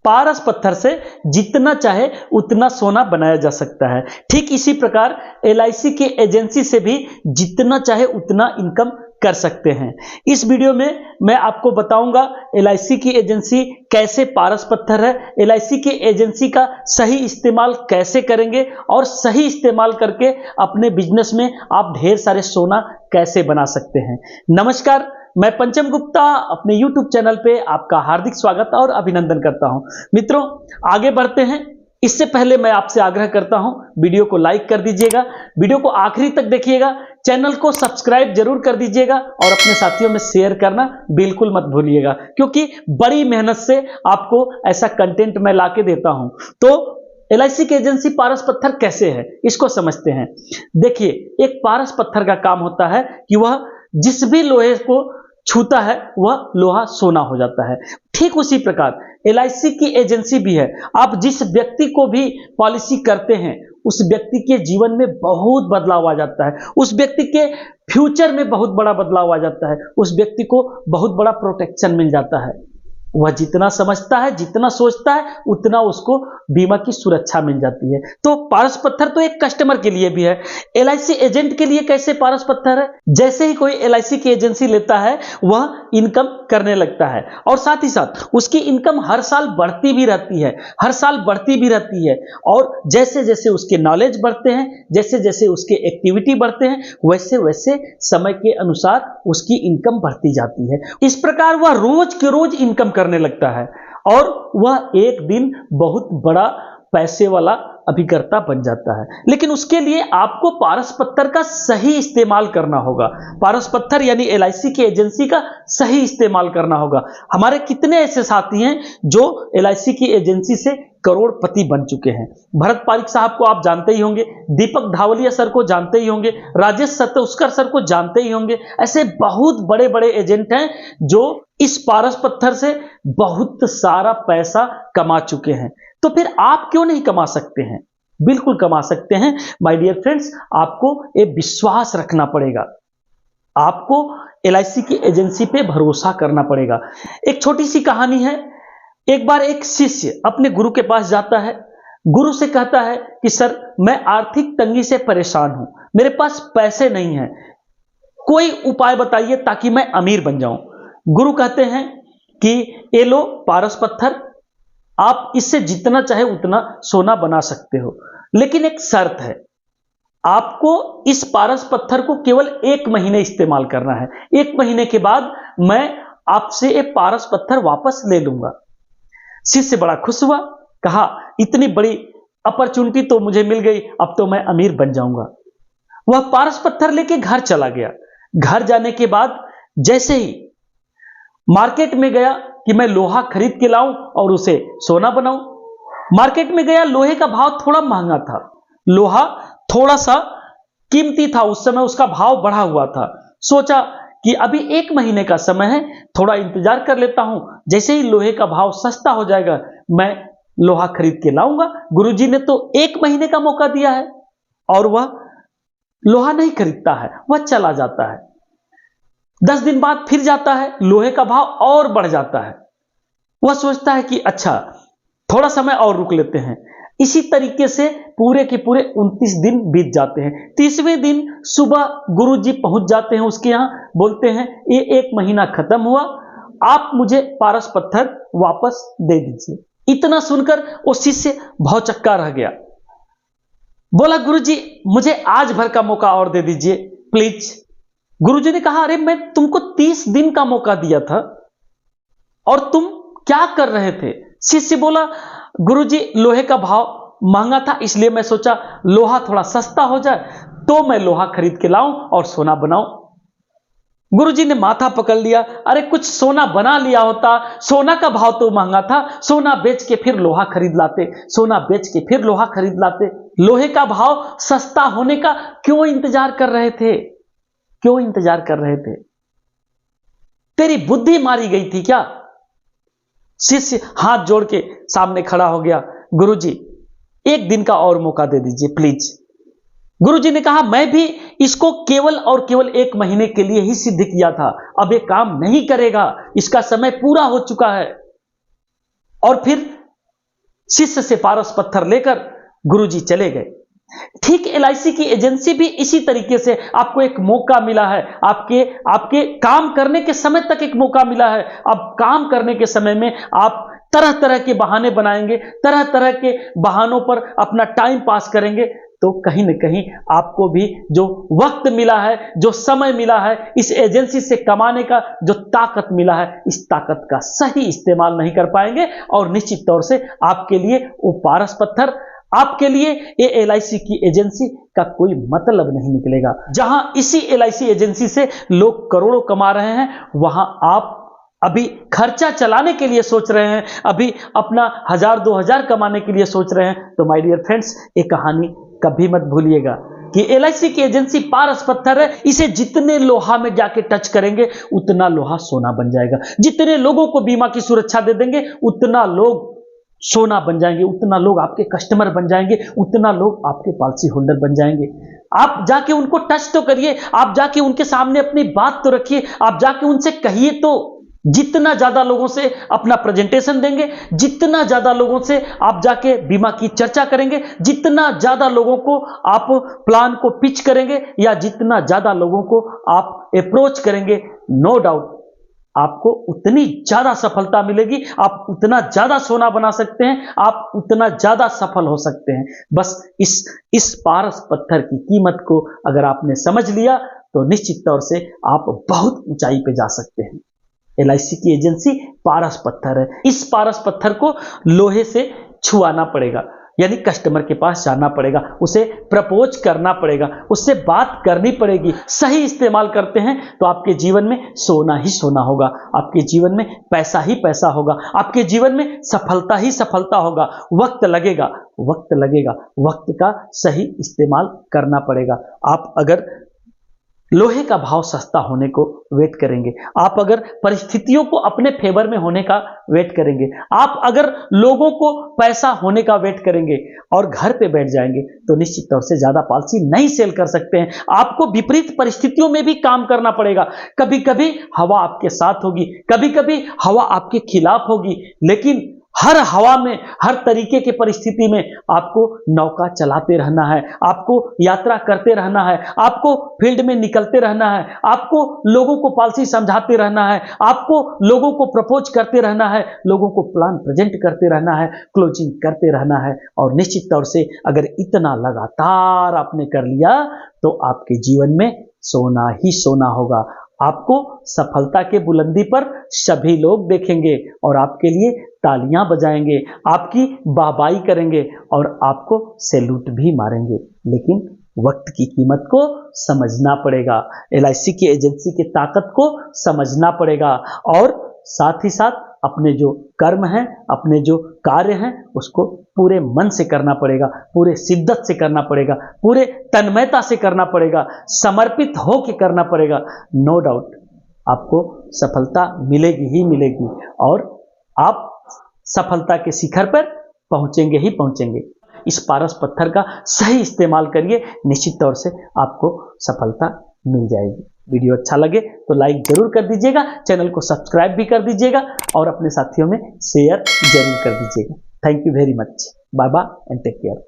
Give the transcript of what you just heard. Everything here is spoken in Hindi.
पारस पत्थर से जितना चाहे उतना सोना बनाया जा सकता है। ठीक इसी प्रकार एलआईसी के एजेंसी से भी जितना चाहे उतना इनकम कर सकते हैं। इस वीडियो में मैं आपको बताऊंगा एलआईसी की एजेंसी कैसे पारस पत्थर है, एलआईसी की एजेंसी का सही इस्तेमाल कैसे करेंगे और सही इस्तेमाल करके अपने बिजनेस में आप ढेर सारे सोना कैसे बना सकते हैं। नमस्कार, मैं पंचम गुप्ता अपने YouTube चैनल पे आपका हार्दिक स्वागत और अभिनंदन करता हूं। मित्रों, आगे बढ़ते हैं। इससे पहले मैं आपसे आग्रह करता हूं, वीडियो को लाइक कर दीजिएगा, वीडियो को आखिरी तक देखिएगा, चैनल को सब्सक्राइब जरूर कर दीजिएगा और अपने साथियों में शेयर करना बिल्कुल मत भूलिएगा, क्योंकि बड़ी मेहनत से आपको ऐसा कंटेंट मैं लाके देता हूं। तो एलआईसी की एजेंसी पारस पत्थर कैसे है, इसको समझते हैं। देखिए, एक पारस पत्थर का काम होता है कि वह जिस भी लोहे को छूता है वह लोहा सोना हो जाता है। ठीक उसी प्रकार एलआईसी की एजेंसी भी है। आप जिस व्यक्ति को भी पॉलिसी करते हैं उस व्यक्ति के जीवन में बहुत बदलाव आ जाता है, उस व्यक्ति के फ्यूचर में बहुत बड़ा बदलाव आ जाता है, उस व्यक्ति को बहुत बड़ा प्रोटेक्शन मिल जाता है। वह जितना समझता है, जितना सोचता है, उतना उसको बीमा की सुरक्षा मिल जाती है। तो पारस पत्थर तो एक कस्टमर के लिए भी है। एलआईसी एजेंट के लिए कैसे पारस पत्थर है? जैसे ही कोई एलआईसी की एजेंसी लेता है वह इनकम करने लगता है और साथ ही साथ उसकी इनकम हर साल बढ़ती भी रहती है, हर साल बढ़ती भी रहती है। और जैसे जैसे उसके नॉलेज बढ़ते हैं, जैसे जैसे उसके एक्टिविटी बढ़ते हैं, वैसे वैसे समय के अनुसार उसकी इनकम बढ़ती जाती है। इस प्रकार वह रोज के रोज इनकम करने लगता है और वह एक दिन बहुत बड़ा पैसे वाला अभिकर्ता बन जाता है। लेकिन उसके लिए आपको पारस पत्थर का सही इस्तेमाल करना होगा। पारस पत्थर यानी एलआईसी की एजेंसी का सही इस्तेमाल करना होगा। हमारे कितने ऐसे साथी हैं जो एलआईसी की एजेंसी से करोड़पति बन चुके हैं। भरत पारिक साहब को आप जानते ही होंगे, दीपक धावलिया सर को जानते ही होंगे, राजेश सतोस्कर सर को जानते ही होंगे। ऐसे बहुत बड़े बड़े एजेंट हैं जो इस पारस पत्थर से बहुत सारा पैसा कमा चुके हैं। तो फिर आप क्यों नहीं कमा सकते हैं? बिल्कुल कमा सकते हैं माय डियर फ्रेंड्स। आपको एक विश्वास रखना पड़ेगा, आपको एलआईसी की एजेंसी पे भरोसा करना पड़ेगा। एक छोटी सी कहानी है। एक बार एक शिष्य अपने गुरु के पास जाता है, गुरु से कहता है कि सर, मैं आर्थिक तंगी से परेशान हूं, मेरे पास पैसे नहीं हैं, कोई उपाय बताइए ताकि मैं अमीर बन जाऊं। गुरु कहते हैं कि ये लो पारस पत्थर, आप इससे जितना चाहे उतना सोना बना सकते हो, लेकिन एक शर्त है, आपको इस पारस पत्थर को केवल 1 महीने इस्तेमाल करना है। 1 महीने के बाद मैं आपसे ये पारस पत्थर वापस ले लूंगा। शिष्य बड़ा खुश हुआ, कहा इतनी बड़ी अपॉर्चुनिटी तो मुझे मिल गई, अब तो मैं अमीर बन जाऊंगा। वह पारस पत्थर लेके घर चला गया। घर जाने के बाद जैसे ही मार्केट में गया कि मैं लोहा खरीद के लाऊं और उसे सोना बनाऊं, मार्केट में गया, लोहे का भाव थोड़ा महंगा था, लोहा थोड़ा सा कीमती था, उस समय उसका भाव बढ़ा हुआ था। सोचा कि अभी 1 महीने का समय है, थोड़ा इंतजार कर लेता हूं, जैसे ही लोहे का भाव सस्ता हो जाएगा मैं लोहा खरीद के लाऊंगा। गुरुजी ने तो 1 महीने का मौका दिया है और वह लोहा नहीं खरीदता है, वह चला जाता है। 10 दिन बाद फिर जाता है, लोहे का भाव और बढ़ जाता है। वह सोचता है कि अच्छा, थोड़ा समय और रुक लेते हैं। इसी तरीके से पूरे के पूरे 29 दिन बीत जाते हैं। 30वें दिन सुबह गुरुजी पहुंच जाते हैं उसके यहां, बोलते हैं ये 1 महीना खत्म हुआ, आप मुझे पारस पत्थर वापस दे दीजिए। इतना सुनकर वो शिष्य भौचक्का रह गया, बोला गुरुजी मुझे आज भर का मौका और दे दीजिए प्लीज। गुरुजी ने कहा, अरे मैं तुमको 30 दिन का मौका दिया था और तुम क्या कर रहे थे? शिष्य बोला, गुरुजी लोहे का भाव महंगा था, इसलिए मैं सोचा लोहा थोड़ा सस्ता हो जाए तो मैं लोहा खरीद के लाऊं और सोना बनाऊं। गुरुजी ने माथा पकड़ लिया, अरे कुछ सोना बना लिया होता, सोना का भाव तो महंगा था, सोना बेच के फिर लोहा खरीद लाते, सोना बेच के फिर लोहा खरीद लाते। लोहे का भाव सस्ता होने का क्यों इंतजार कर रहे थे? क्यों इंतजार कर रहे थे? तेरी बुद्धि मारी गई थी क्या? शिष्य हाथ जोड़ के सामने खड़ा हो गया, गुरुजी 1 दिन का और मौका दे दीजिए प्लीज। गुरुजी ने कहा, मैं भी इसको केवल और केवल 1 महीने के लिए ही सिद्ध किया था, अब ये काम नहीं करेगा, इसका समय पूरा हो चुका है। और फिर शिष्य से पारस पत्थर लेकर गुरुजी चले गए। ठीक एलआईसी की एजेंसी भी इसी तरीके से आपको एक मौका मिला है, आपके काम करने के समय तक एक मौका मिला है। अब काम करने के समय में आप तरह तरह के बहाने बनाएंगे, तरह तरह के बहानों पर अपना टाइम पास करेंगे, तो कहीं न कहीं आपको भी जो वक्त मिला है, जो समय मिला है, इस एजेंसी से कमाने का जो ताकत मिला है, इस ताकत का सही इस्तेमाल नहीं कर पाएंगे और निश्चित तौर से आपके लिए वो पारस पत्थर, आपके लिए ये एलआईसी की एजेंसी का कोई मतलब नहीं निकलेगा। जहां इसी एलआईसी एजेंसी से लोग करोड़ों कमा रहे हैं, वहां आप अभी खर्चा चलाने के लिए सोच रहे हैं, अभी अपना 1000-2000 कमाने के लिए सोच रहे हैं, तो माय डियर फ्रेंड्स, ये कहानी कभी मत भूलिएगा कि एलआईसी की एजेंसी पारस पत्थर है। इसे जितने लोहा में जाके टच करेंगे, उतना लोहा सोना बन जाएगा। जितने लोगों को बीमा की सुरक्षा दे देंगे, उतना लोग सोना बन जाएंगे, उतना लोग आपके कस्टमर बन जाएंगे, उतना लोग आपके पॉलिसी होल्डर बन जाएंगे। आप जाके उनको टच तो करिए, आप जाके उनके सामने अपनी बात तो रखिए, आप जाके उनसे कहिए तो। जितना ज्यादा लोगों से अपना प्रेजेंटेशन देंगे, जितना ज्यादा लोगों से आप जाके बीमा की चर्चा करेंगे, जितना ज्यादा लोगों को आप प्लान को पिच करेंगे, या जितना ज्यादा लोगों को आप अप्रोच करेंगे, नो डाउट आपको उतनी ज्यादा सफलता मिलेगी, आप उतना ज्यादा सोना बना सकते हैं, आप उतना ज्यादा सफल हो सकते हैं। बस इस पारस पत्थर की कीमत को अगर आपने समझ लिया, तो निश्चित तौर से आप बहुत ऊंचाई पे जा सकते हैं। एलआईसी की एजेंसी पारस पत्थर है। इस पारस पत्थर को लोहे से छुआना पड़ेगा, यानी कस्टमर के पास जाना पड़ेगा, उसे प्रपोज करना पड़ेगा, उससे बात करनी पड़ेगी। सही इस्तेमाल करते हैं तो आपके जीवन में सोना ही सोना होगा, आपके जीवन में पैसा ही पैसा होगा, आपके जीवन में सफलता ही सफलता होगा। वक्त लगेगा, वक्त लगेगा, वक्त का सही इस्तेमाल करना पड़ेगा। आप अगर लोहे का भाव सस्ता होने को वेट करेंगे, आप अगर परिस्थितियों को अपने फेवर में होने का वेट करेंगे, आप अगर लोगों को पैसा होने का वेट करेंगे और घर पे बैठ जाएंगे, तो निश्चित तौर से ज्यादा पॉलिसी नहीं सेल कर सकते हैं। आपको विपरीत परिस्थितियों में भी काम करना पड़ेगा। कभी कभी हवा आपके साथ होगी, कभी कभी हवा आपके खिलाफ होगी, लेकिन हर हवा में, हर तरीके की परिस्थिति में आपको नौका चलाते रहना है, आपको यात्रा करते रहना है, आपको फील्ड में निकलते रहना है, आपको लोगों को पॉलिसी समझाते रहना है, आपको लोगों को प्रपोज करते रहना है, लोगों को प्लान प्रेजेंट करते रहना है, क्लोजिंग करते रहना है। और निश्चित तौर से अगर इतना लगातार आपने कर लिया, तो आपके जीवन में सोना ही सोना होगा। आपको सफलता के बुलंदी पर सभी लोग देखेंगे और आपके लिए तालियां बजाएंगे, आपकी वाहवाही करेंगे और आपको सैल्यूट भी मारेंगे। लेकिन वक्त की कीमत को समझना पड़ेगा, एलआईसी की एजेंसी की ताकत को समझना पड़ेगा, और साथ ही साथ अपने जो कर्म हैं, अपने जो कार्य हैं, उसको पूरे मन से करना पड़ेगा, पूरे शिद्दत से करना पड़ेगा, पूरे तन्मयता से करना पड़ेगा, समर्पित होकर करना पड़ेगा। नो डाउट आपको सफलता मिलेगी ही मिलेगी, और आप सफलता के शिखर पर पहुंचेंगे ही पहुंचेंगे। इस पारस पत्थर का सही इस्तेमाल करिए, निश्चित तौर से आपको सफलता मिल जाएगी। वीडियो अच्छा लगे तो लाइक जरूर कर दीजिएगा, चैनल को सब्सक्राइब भी कर दीजिएगा और अपने साथियों में शेयर जरूर कर दीजिएगा। Thank you very much. Bye bye and take care.